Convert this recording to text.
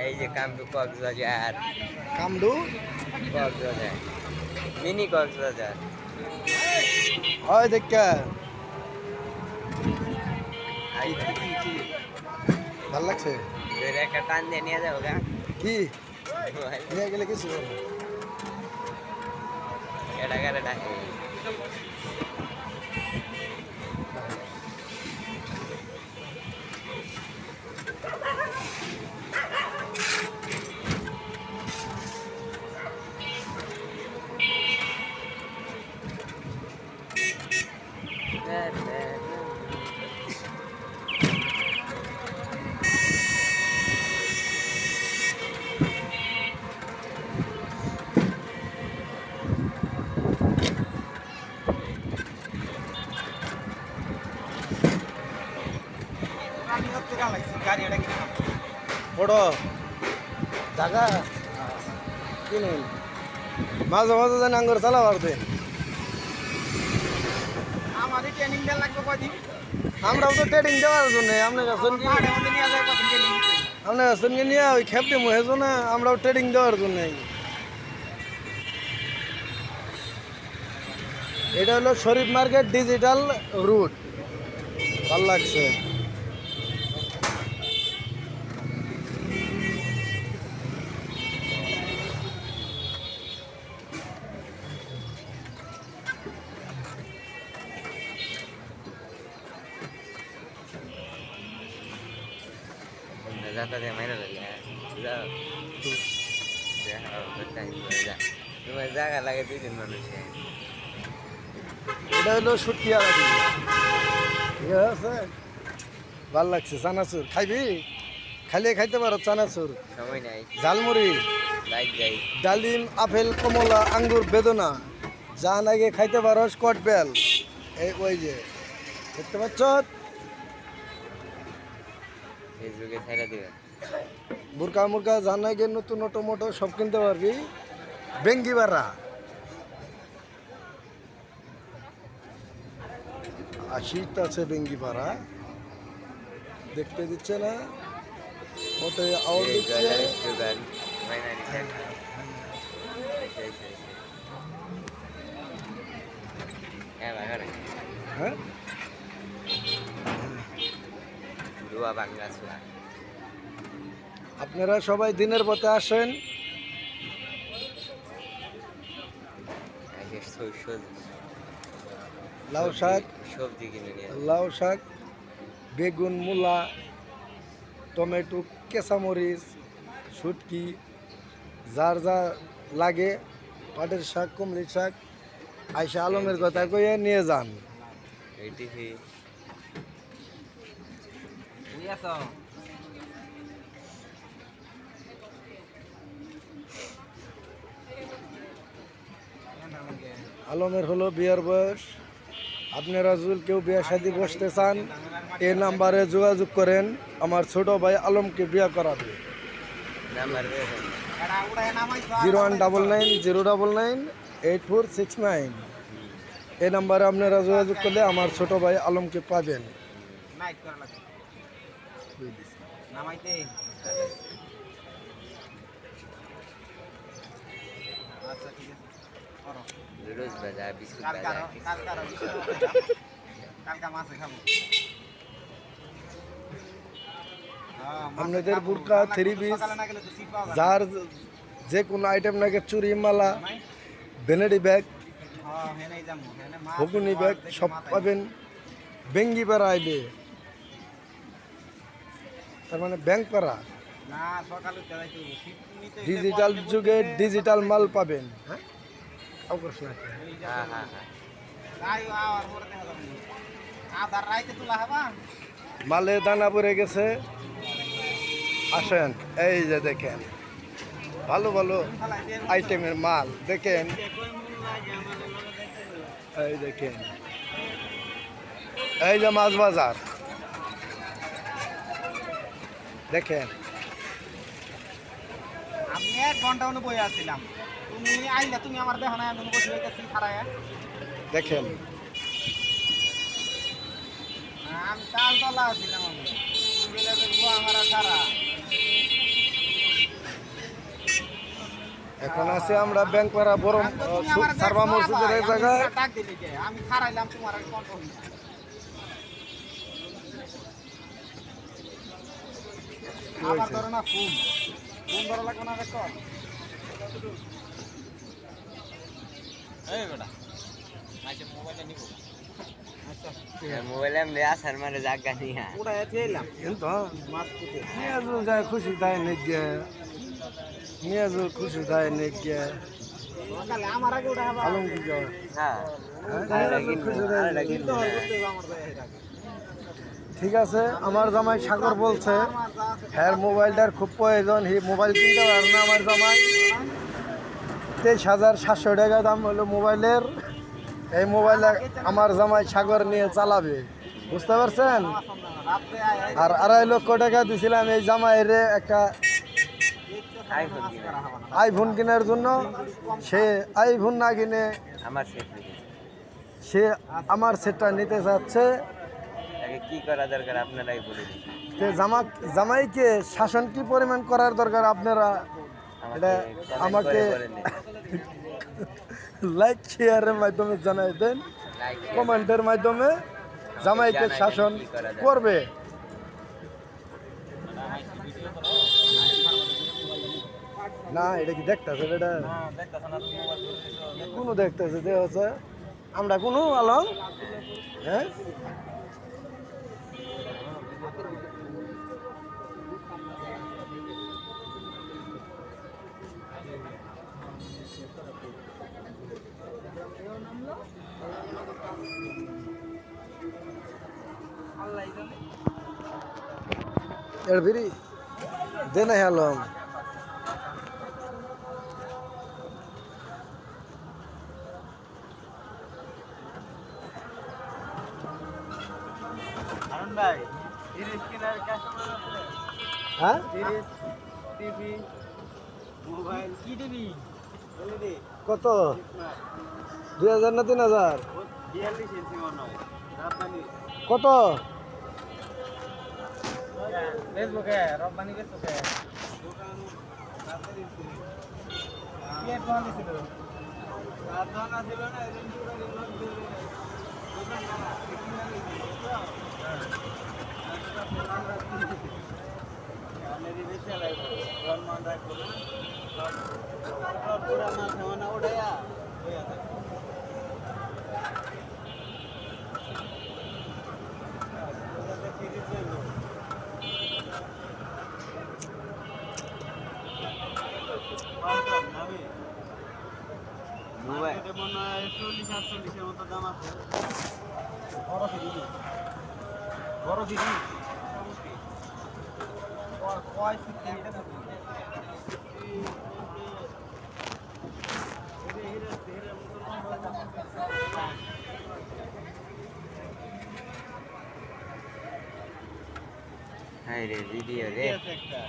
এই যে কামরু কক্সবাজার, কামডু কক্সবাজার, মিনি কক্সবাজার। হয় দেখা আই ভাল লাগছে ধরে একটা টান দিয়ে নিয়ে যাবো গা। কি নিয়ে গেলে কিছু এটা গাড়ি ডাকে বড় জায়গা কিনুন মাঝে মাঝে যেন আঙ্গুর চালাবার দেন আমাদের ট্রেনিং দেওয়া লাগবে কয়দিন? আমরাও তো ট্রেডিং দেওয়ার জন্য আপনার কাছে মাঠে মধ্যে নিয়ে যায় কদিন ট্রেনিং দিতে? আপনার কাছে নিয়ে ওই খেপ দিব হেজো না আমরাও ট্রেডিং দেওয়ার জন্য এটা হলো শরীফ মার্কেট ডিজিটাল রুট ভাল লাগছে যাতা দিয়ে মাইরা লাগে যাও তোমার জায়গা লাগে 2-3 মানুষে। এটা হলো সুটকি আলাদি ঠিক আছে ভাল লাগছে চানাচুর খাইবি খাইলে খাইতে পারো চানাচুর সময় নাই, ঝালমুড়ি লাইট যাই। ডালিম আপেল কমলা আঙ্গুর বেদনা যা নাকি খাইতে পারো স্কট বেল এই ওই যে দেখতে পাচ্ছ ফেসবুকে ছেড়ে দিবেন। বুরকা মুরকা যা নাকি নতুন টমেটো সব কিনতে পারবি বেঙ্গি বাড়া শীত আছে বেঙ্গি পাড়া দেখতে দিচ্ছে না মোটে আওয়াজ দিচ্ছে স্টুডেন্ট মাইনারি সেন্টার হ্যাঁ বাগারে হ্যাঁ দুয়া বাংলা সুয়া আপনারা সবাই দিনের পথে আসেন আগে লাউ শাক সবজি কিনে নিয়ে লাউ শাক বেগুন মূলা টমেটো কেঁচামরিচ শুটকি যার যা লাগে পাটের শাক কুমড়ি শাক আয়সা আলমের কথা কইয়ে নিয়ে যান এই টিভি আলমের হলো বিয়ার বয়স আপনারা যদি কেউ বিয়ে শাদী বসতে চান এই নাম্বারে যোগাযোগ করেন আমার ছোট ভাই আলমকে বিয়ে করাবে নাম্বার 01990998469 এই নাম্বারে আপনারা যোগাযোগ করলে আমার ছোট ভাই আলমকে পাবেন নাইট করা লাগবে নামাইতে আচ্ছা ঠিক আছে করো রোজ বাজা বিস্কুট কালকা বাজা কালকা মাছে খাবো আপনাদের বুরকা থ্রি পিস যার যে কোনো আইটেম নাকি চুরি মালা ভ্যানিটি ব্যাগ হগুনি ব্যাগ সব পাবেন বেঙ্গি পাড়া আইলে তার মানে ব্যাংক পাড়া ডিজিটাল যুগে ডিজিটাল মাল পাবেন হ্যাঁ হ্যাঁ হ্যাঁ হ্যাঁ মালের দানা পড়ে গেছে আসেন এই যে দেখেন ভালো ভালো আইটেমের মাল দেখেন এই দেখেন এই যে মাছ বাজার দেখেন আমি 1 ঘন্টা অনু বই আসছিলাম তুমি আইলা তুমি আমার দেখো না আমি বসে হইতাছি খাড়ায়া দেখেন আমি কাল তলা আসছিলাম আমি তুমি গেলে দেখবো আমার সারা এখন আছি আমরা ব্যাংকপাড়া বড় সারবা মসজিদের এক জায়গায়। ডাক দিলে যে আমি খারাইলাম তোমার আর কত আবার ধরো না ফোন ধরো লাগবে না দেখো এই বেটা আচ্ছা মোবাইলটা নিব আচ্ছা মোবাইলে আমি আসার মানে জায়গা নিয়ে ওটা এলাম কিন্তু মাছ কুটে নিয়াজুল যায় খুশি তাই নেগে, নিয়াজুল খুশি তাই নেগে। সকালে আমার আগে ওটা হবে আলম কি যাও? হ্যাঁ খুশি তাই নেগে। কিন্তু করতে হবে আমার দেয় এটা ঠিক আছে, আমার জামাই সাগর বলছে হ্যাঁ মোবাইলটার খুব প্রয়োজন, হি মোবাইল কিনতে পারে না আমার জামাই। 23,700 টাকা দাম হলো মোবাইলের। এই মোবাইল আমার জামাই সাগর নিয়ে চালাবে, বুঝতে পারছেন? রাতে আর 2.5 লক্ষ টাকা দিছিলাম এই জামাইয়ের একটা আইফোন কিনে আইফোন কেনার জন্য। সে আইফোন না কিনে আমার সেট নিয়ে সে আমার সেটটা নিতে চাচ্ছে। তাকে কি করা দরকার আপনারাই বলে দিন। তে জামাইকে শাসন কি পরিমাণ করার দরকার আপনারা এটা আমাকে লাইক শেয়ারের মাধ্যমে জানাই দেন, কমেন্টের মাধ্যমে জামাইকে শাসন করবে। না এটা কি দেখতেছে? এটা কোনো দেখতেছে যে হচ্ছে আমরা কোনো আলম। হ্যাঁ এর ভিড়ি দে না আলম। আরুন ভাই সিরিজ কেনার কাস্টমার আছে হ্যাঁ সিরিজ টিভি মোবাইল কি দিবি বলে দে কত? 2,000 না 3,000? 42 ইঞ্চি মনে হয় রাব্বানি কত? ফেসবুকে রব্বানি ফেসবুকে দোকান রাতে দিছি কি এক ফোন দিছিল সাধারণ ছিল না এজেন্ট করে লোক দিবে দোকান না কিনা দিছি আমি দিবে চালাইবো কোন মান রাখবো না সব পুরা মাল খাওয়া ওড়ায়া হইয়া থাকে মোবাইল মনে হয় 40-48 মতো দাম আছে বড় ফিরি কয় ফিট এটা থাকে হ্যাঁ রে ভিডিও রে একটা